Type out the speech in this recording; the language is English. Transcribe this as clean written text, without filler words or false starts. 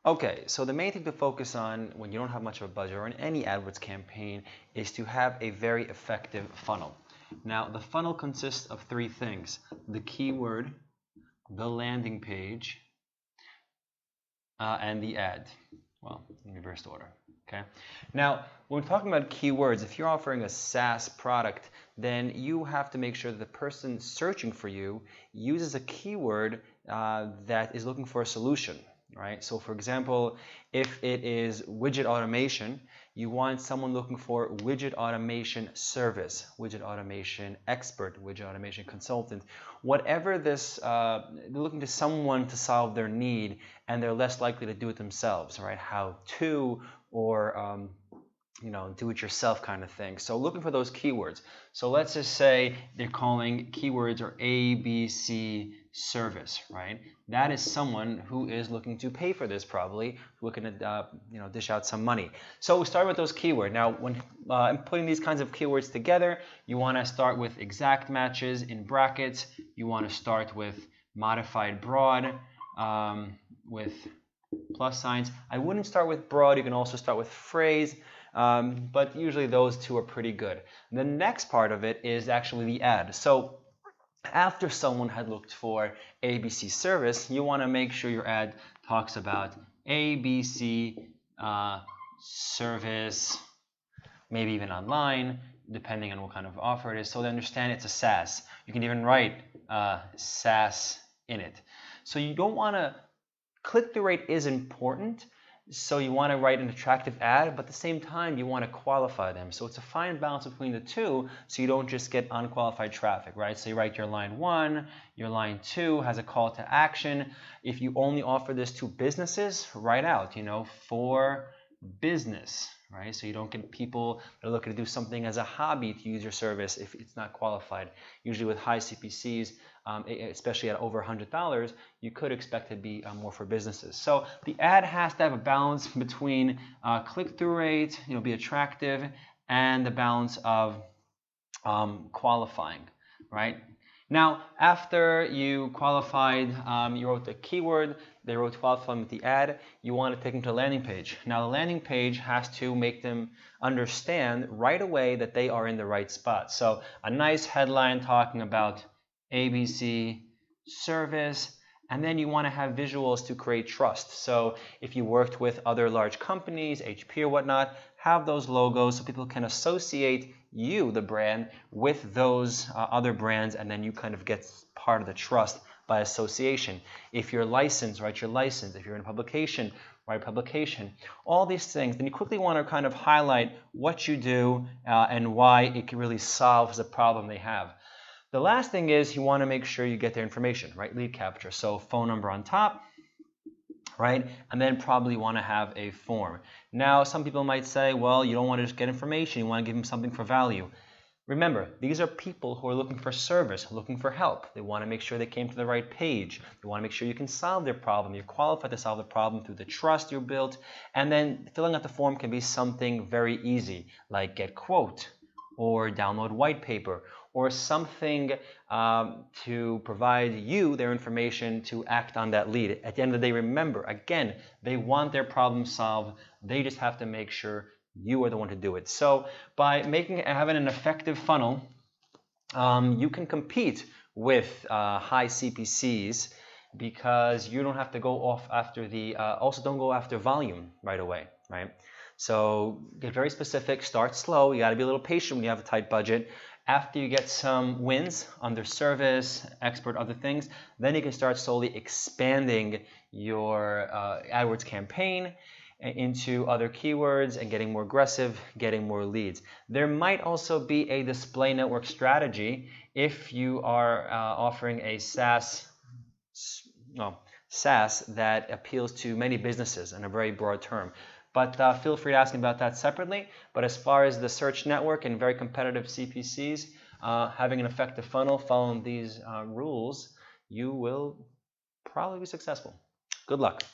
Okay, so the main thing to focus on when you don't have much of a budget or in any AdWords campaign is to have a very effective funnel. Now, the funnel consists of three things: the keyword, the landing page, and the ad. Well, in reverse order. Okay. Now, when we're talking about keywords, if you're offering a SaaS product, then you have to make sure that the person searching for you uses a keyword that is looking for a solution, right? So, for example, if it is widget automation, you want someone looking for widget automation service, widget automation expert, widget automation consultant, whatever this, they're looking to someone to solve their need, and they're less likely to do it themselves, right? How to, or do it yourself kind of thing. So looking for those keywords. So let's just say they're calling keywords or ABC service, right? That is someone who is looking to pay for this, probably looking to dish out some money. So we start with those keywords. Now, when putting these kinds of keywords together, you want to start with exact matches in brackets. You want to start with modified broad with plus signs. I wouldn't start with broad. You can also start with phrase. But usually those two are pretty good. The next part of it is actually the ad. So after someone had looked for ABC service, you want to make sure your ad talks about ABC service, maybe even online, depending on what kind of offer it is, so they understand it's a SaaS. You can even write SaaS in it. So you don't want to, click-through rate is important, so you want to write an attractive ad, but at the same time you want to qualify them. So it's a fine balance between the two, so you don't just get unqualified traffic, right? So you write your line 1, your line 2 has a call to action. If you only offer this to businesses, write out, for business, right? So you don't get people that are looking to do something as a hobby to use your service if it's not qualified. Usually with high CPCs, especially at over $100, you could expect it to be more for businesses. So the ad has to have a balance between click-through rate, be attractive, and the balance of qualifying, right? Now, after you qualified, you wrote the keyword, they wrote qualifying with the ad, you want to take them to the landing page. Now, the landing page has to make them understand right away that they are in the right spot. So a nice headline talking about ABC service, and then you want to have visuals to create trust. So if you worked with other large companies, HP or whatnot, have those logos so people can associate you, the brand, with those other brands, and then you kind of get part of the trust by association. If you're licensed, write your license. If you're in a publication, write publication. All these things. Then you quickly want to kind of highlight what you do and why it really solves the problem they have. The last thing is you want to make sure you get their information, right? Lead capture. So phone number on top, right? And then probably want to have a form. Now, some people might say, well, you don't want to just get information. You want to give them something for value. Remember, these are people who are looking for service, looking for help. They want to make sure they came to the right page. They want to make sure you can solve their problem. You're qualified to solve the problem through the trust you built. And then filling out the form can be something very easy, like get quote or download white paper, or something to provide you their information to act on that lead. At the end of the day, remember, again, they want their problem solved. They just have to make sure you are the one to do it. So by having an effective funnel, you can compete with high CPCs because you don't have to go off after also don't go after volume right away, right? So get very specific, start slow. You got to be a little patient when you have a tight budget. After you get some wins under service, expert, other things, then you can start slowly expanding your AdWords campaign into other keywords and getting more aggressive, getting more leads. There might also be a display network strategy if you are offering a SaaS that appeals to many businesses in a very broad term. But feel free to ask me about that separately. But as far as the search network and very competitive CPCs, having an effective funnel, following these rules, you will probably be successful. Good luck.